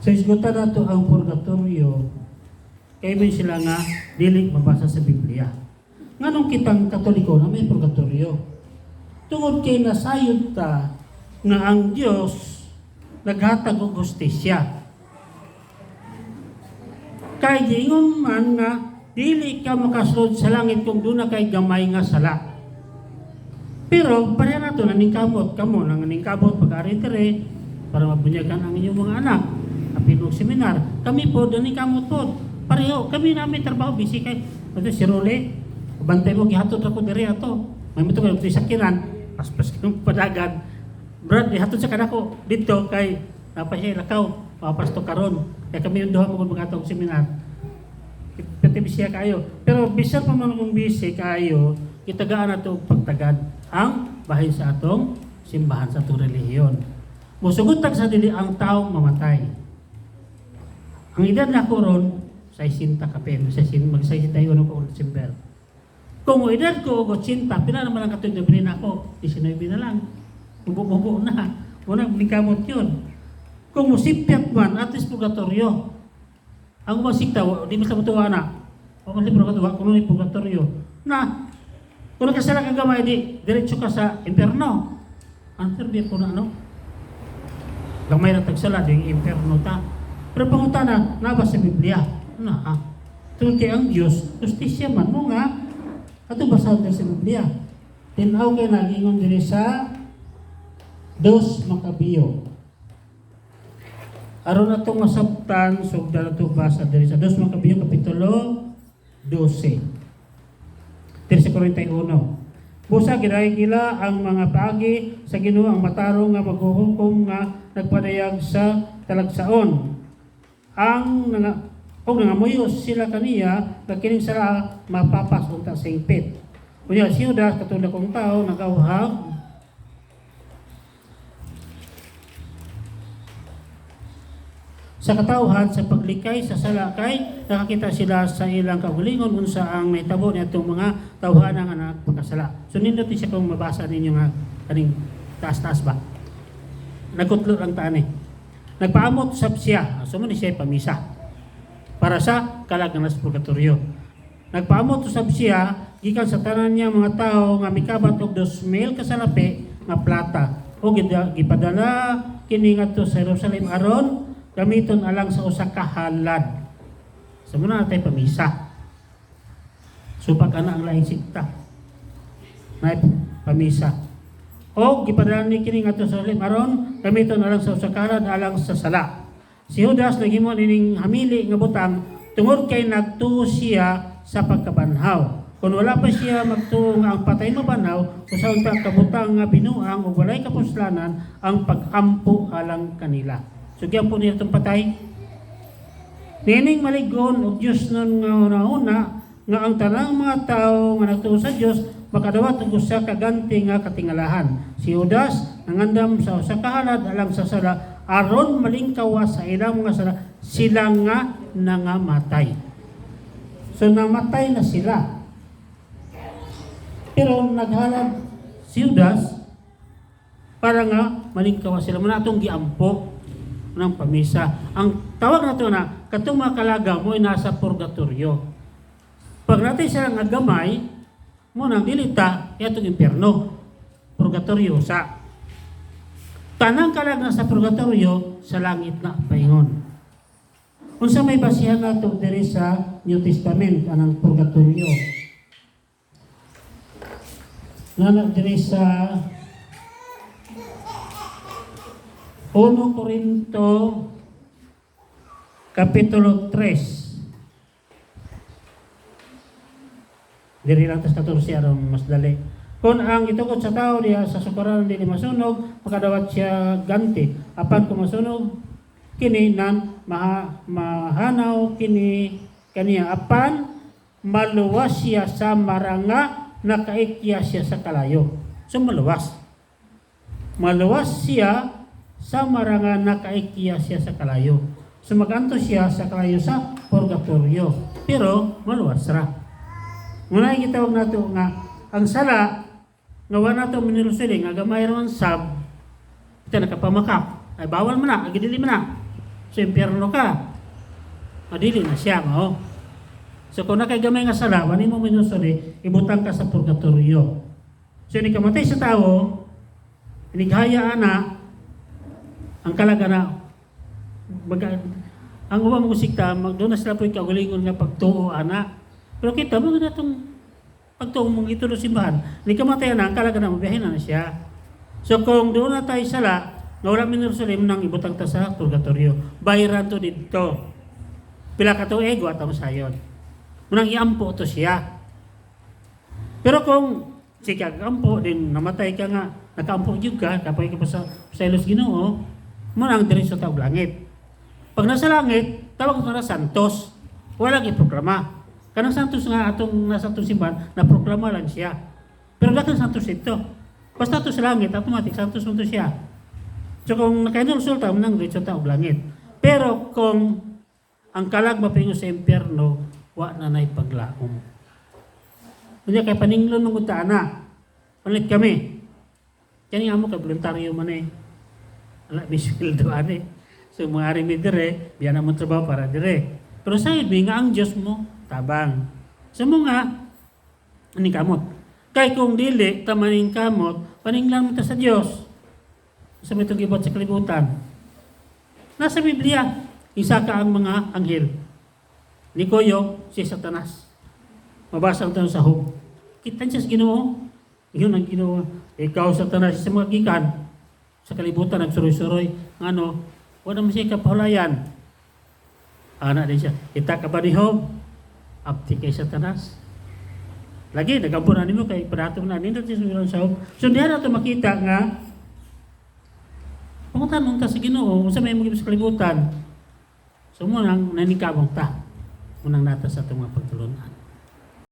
Sa isgutan nato ang purgatorio, kay may sila nga dili mabasa sa Biblia. Nganong kitang Katoliko na may purgatorio? Tungod kay nasayod ta nga ang Dios naghatag og hustisya. Kay giingon man nga dili ka makasulod sa langit kung doon na kay gamay nga sala. Pero pareha nato naningkamot kamo nang naningkamot pag-ari dire para mabunyagan ang inyong mga anak. Apin og seminar, kami po naningkamot po. Pareho kami namin trabaho busy kay si Role. Bantay mo gihatod ako dire ato. May mito kay sakiran paspas kung padagan. Brad gihatod sa kanako dito kay napasay lakaw papasto karon. Kaya kami yung duha mo kung mag-atong seminar. Pati bisya kayo. Pero bisan pa man kung busy kayo, kitagaan na ito pagtagad ang bahin sa atong simbahan sa atong relihiyon. Musugutag sa dili ang taong mamatay. Ang edad na ko ron, 60 kapin, mag-60 yun ako December. Kung edad ko 80, pila naman ang katuig na bilhin ako, 19 na lang. Bubo na. Muna, binikamot yun. Kung musipyat man, at least purgatorio. Ang masikta, di mo sa matuwa na. O kasi purgatorio, kung may purgatorio. Na, kung nagkasala kang gamay, diretso ka sa imperno. Answer di po na ano? Gamay na tagsala, di imperno ta. Pero panguta na, nabas sa Biblia. Na, tungkol kay ang Diyos, justisya man mo nga, ato basahan sa Biblia. Tinaw kayo nagingon diri sa 2 Makabiyo. Aron na itong masabtan, sugda na itong basa diri sa 2 Makabiyo, Kapitulo 12. 13:41. Busa giday gila ang mga paagi sa Ginoo ang matarong nga maghuhukom nga nagpadayag sa talagsaon. Ang nangamuyos sila kaniya nagkining sila mapapas unta sa ingpit. Unya si Judas katulad kong tao nagawhag sa katawhan sa paglikay sa salakay, nakakita sila sa ilang kaugalingon unsa ang nahitabo nitong mga tawhanang anak pagkasala. So nindot siya kung mabasa ninyo nga kaning taas-taas ba. Nagkutlo lang taani. Nagpaamot sab siya, so man siya pamisa para sa kalagan sa purgatorio. Nagpaamot sab siya gikan sa tanan niya mga tao nga mikabat og 2,000 kasalapi nga plata o gipadala kini ngadto sa Jerusalem aron gamiton alang sa usa ka halad. Sa muna natay pamisa. Supag ana ang laing sikta. Nay pamisa. O gipadala ni kini ngadto sa Jerusalem aron gamiton alang sa usa ka halad alang sa sala. Si Judas naghimo nining hamili nga butang tungod kay nagtuo siya sa pagkabanhaw. Kung wala pa siya magtuo nga ang patay mabanhaw, usaon pa kabutang nga binuang o walay kapuslanan ang pag-ampo alang kanila. So po niya itong patay. Nining maligon o Diyos nun nga una nga ang tanang mga tao nga nagtuo sa Diyos makadawat og usa ka ganti nga katingalahan. Si Judas nangandam sa usa ka halad alang sa sala aron malingkawa sa ilang mga sala sila nga nangamatay. So namatay na sila. Pero naghalad si Judas para nga malingkawa sila. Muna itong giampo ng pamisa. Ang tawag na ito na, katong mga kalaga mo ay nasa purgatorio. Pag natin siya nga gamay, mo nang dilita, itong impyerno. Purgatorio sa. Tanang kalaga sa purgatorio, sa langit na paingon. Kung sa may basihan na ito diri sa New Testament, anang purgatorio. Nanak diri sa 1 Corinto Kapitulo 3. Diri lang tas 14 aron mas dali. Kung ang itukod sa tao diya sa sukaran dili masunog, makadawat siya ganti. Apan kung masunog kini nan mahanaw kini kaniya apan maluwas siya sa maranga nakaikya siya sa kalayo. So maluwas. Maluwas siya sa maranga nakaikya siya sa kalayo. So maganto siya sa kalayo sa purgatorio. Pero maluwas ra. Muna gitawag nato nga ang sala nga wala nato minilusili nga gamay raman sab ita nakapamakak. Ay bawal man na, agidili man na. sa impyerno ka. Madili na siya, mo. So kung nakay gamay nga sala, wani mo minusuli, ibutang ka sa purgatorio. So ni kamatay sa tao, inighaya na ang kalaga na ang ubang musikta, doon na sila po ikagulingon nga pagtuo ana. Pero kita mo na itong pagtuo mong ito ng simbahan, ni kamatay na ang kalaga na mabiyahin na siya. So kung doon na tayo sala, nga wala minusuli nang ibutang ta sa purgatorio. Bayaran to dito. Pila ka to ego at ang sayon. Munang iampo to siya. Pero kung sika kampo din namatay ka nga, nakaampo jud ka, kapay ka pa sa ilos Ginoo, munang diretso ta og langit. Pag nasa langit, tawag na santos. Wala giproklama. Kanang santos nga atong nasa atong simbahan, naproklama lang siya. Pero dakan santos ito. Basta to sa langit, automatic santos mo to siya. So kung nakainulsulta, munang diretso ta og langit. Pero kung ang kalag mapingo sa impyerno, wa na nay paglaom. Kanya kay paninglon ng utana. Palit kami. Kani nga mo kay voluntaryo man eh. Ala bisweldo ane. So mga ari mi dire, biya na mo trabaho para dire. Pero sayod mi nga ang Dios mo tabang. So mo nga ani kamot. Kay kung dili ta maning kamot, paninglan mo ta sa Dios. Sa may tugibot sa kalibutan. Nasa Biblia, isa ka ang mga anghel. Ni Koyo, si Satanas. Mabasa ang tanong sa Job. Kita niya sa Ginoo. Yun ang Ginoo. Ikaw, Satanas, sa mga gikan. Sa kalibutan, nagsuroy-suroy. Ano, wala mo siya kapahulayan. Anak din siya. Kita ka ba ni Job? Abti kay Satanas. Lagi, nagampunan mo kay padatom na. Nindot siya sa Job. So, diyan natin makita nga, pangutan mong ta sa Ginoo, kung sa may mga sa kalibutan, so, munang nanikabong ta. Munang nata sa itong mga pagtulunan.